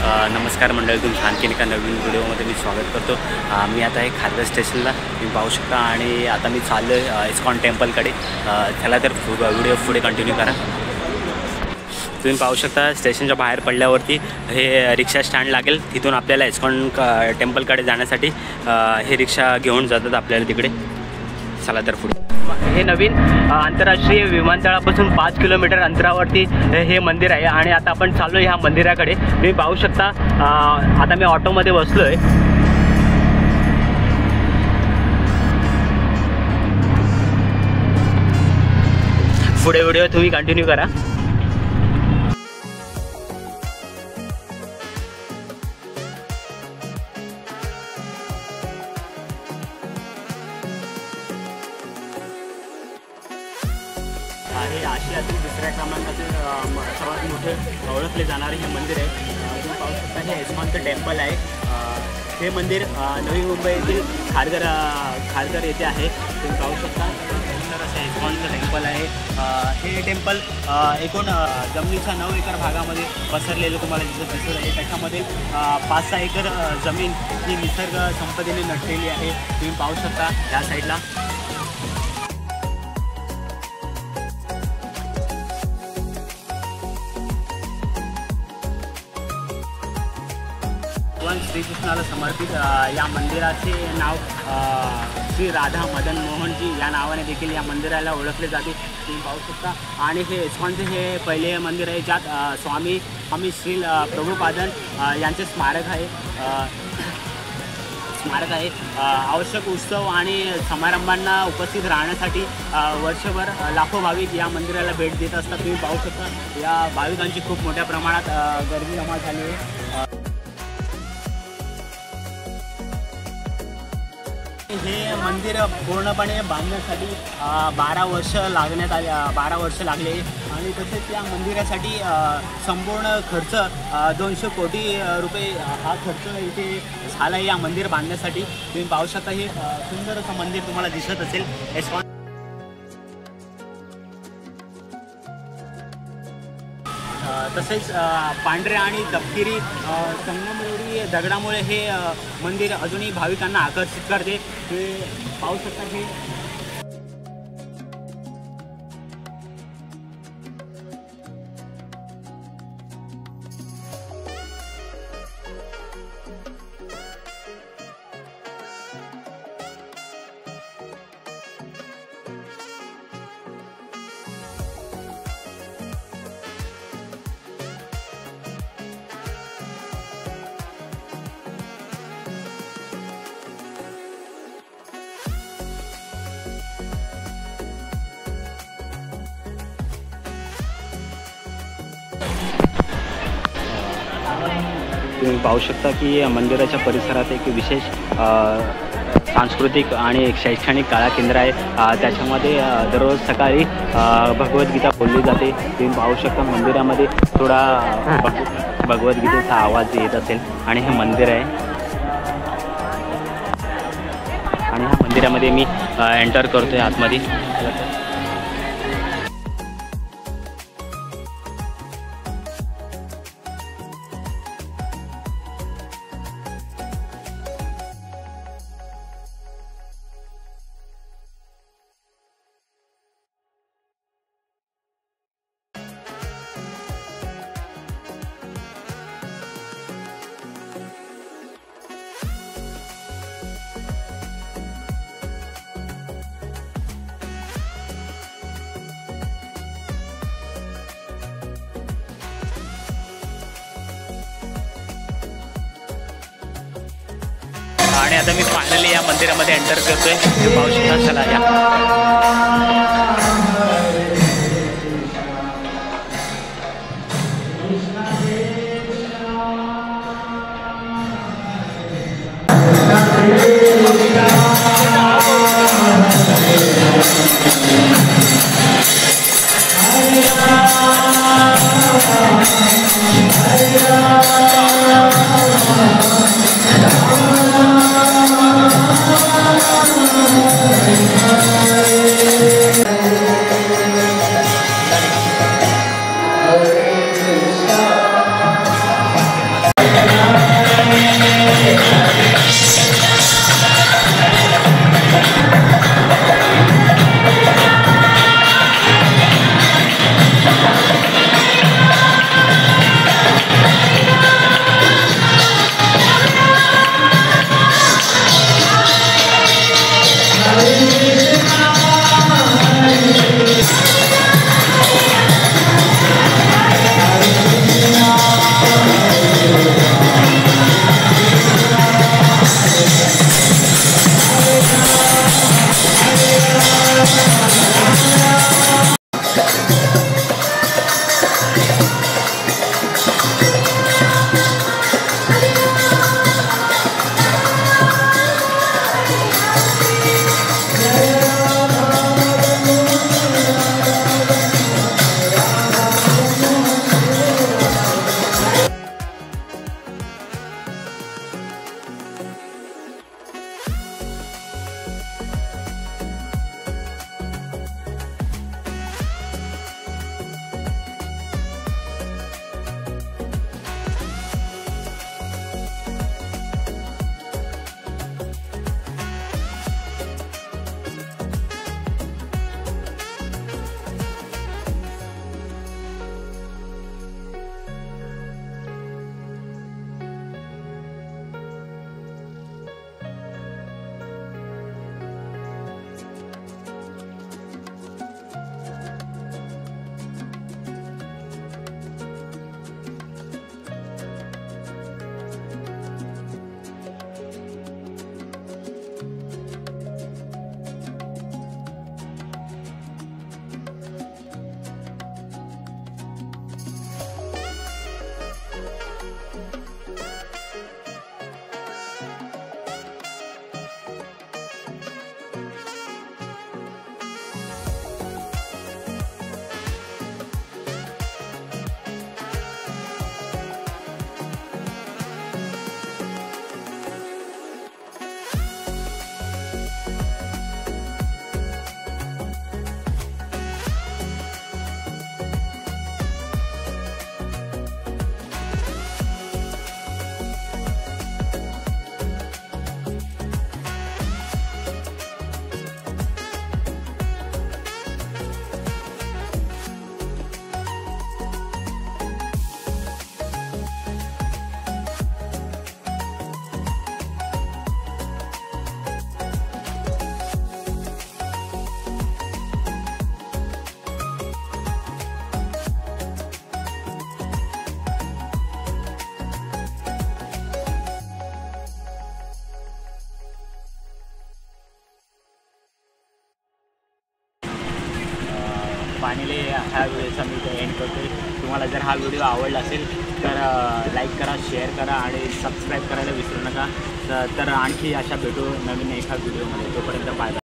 नमस्कार मंडळी, तुमचं आणखीन एका नवीन व्हिडिओमध्ये मी स्वागत करतो। मी आता आहे खारघर स्टेशनला, तुम्ही पाहू शकता। आणि आता मी चाललो आहे इस्कॉन टेम्पलकडे। चला तर व्हिडिओ पुढे कंटिन्यू करा। तुम्ही पाहू शकता स्टेशनच्या बाहेर पडल्यावरती हे रिक्षा स्टँड लागेल। तिथून आपल्याला इस्कॉन टेम्पलकडे जाण्यासाठी हे रिक्षा घेऊन जातात आपल्याला तिकडे। चला तर पुढे। हे नवीन आंतरराष्ट्रीय विमानतळापासून 5 किलोमीटर अंतरावरती हे मंदिर आहे। आणि आता आपण चाललो ह्या मंदिराकडे। तुम्ही पाहू शकता आता मी ऑटोमध्ये बसलो आहे। पुढे व्हिडिओ तुम्ही कंटिन्यू करा। हे आशियातील दुसऱ्या क्रमांकाचे सर्वात मोठे ओळखले जाणारे हे मंदिर आहे। तुम्ही पाहू शकता हे इस्कॉनचं टेम्पल आहे। हे मंदिर नवी मुंबई येथील खारघर येथे आहे। तुम्ही पाहू शकता सुंदर असं इस्कॉनचं टेम्पल आहे। हे टेम्पल एकूण जमिनीच्या 9 एकर भागामध्ये पसरलेलं तुम्हाला दिसत आहे। त्याच्यामध्ये 5-6 एकर जमीन ही निसर्ग संपदेने नटलेली आहे। तुम्ही पाहू शकता या साईडला। भगवान श्रीकृष्णाला समर्पित या मंदिराचे नाव श्री राधा मदन मोहनजी या नावाने देखील या मंदिराला ओळखले जाते। तुम्ही पाहू शकता। आणि हे इस्कॉनचे हे पहिले मंदिर आहे ज्यात स्वामी श्री प्रभुपादन यांचे स्मारक आहे। आवश्यक उत्सव आणि समारंभांना उपस्थित राहण्यासाठी वर्षभर लाखो भाविक या मंदिराला भेट देत असतात। तुम्ही पाहू शकता या भाविकांची खूप मोठ्या प्रमाणात गर्दी जमा झाली आहे। हे मंदिर पूर्णपणे बांधण्यासाठी 12 वर्ष लागले। आणि तसेच या मंदिरासाठी संपूर्ण खर्च 200 कोटी रुपये हा खर्च इथे झाला आहे या मंदिर बांधण्यासाठी। तुम्ही पाहू शकता हे सुंदर असं मंदिर तुम्हाला दिसत असेल इस्कॉन। तसेच पांढऱ्या आणि तपकिरी संगमरवरी दगडामुळे हे मंदिर अजूनही भाविकांना आकर्षित करते। हे पाहू शकता हे तुम्ही पाहू शकता की मंदिराच्या परिसरात एक विशेष सांस्कृतिक आणि एक शैक्षणिक कला केंद्र आहे। त्याच्यामध्ये दररोज सकाळी भगवद्गीता बोलली जाते। तुम्ही पाहू शकता मंदिरामध्ये थोडा भगवद्गीतेचा आवाज येत असेल। आणि हे मंदिर आहे आणि ह्या मंदिरामध्ये मी एंटर करतोय आतमध्ये। आणि आता मी फायनली या मंदिरामध्ये एंटर करतोय। हे पाहू शकता। चला या। फायनली ह्या व्हिडिओचा मी इथे एंड करतो. तुम्हाला जर हा व्हिडिओ आवडला असेल तर लाईक करा, शेअर करा आणि सबस्क्राईब करायला विसरू नका. तर आणखी अशा भेटू नवीन एका व्हिडिओमध्ये. तोपर्यंत बाय.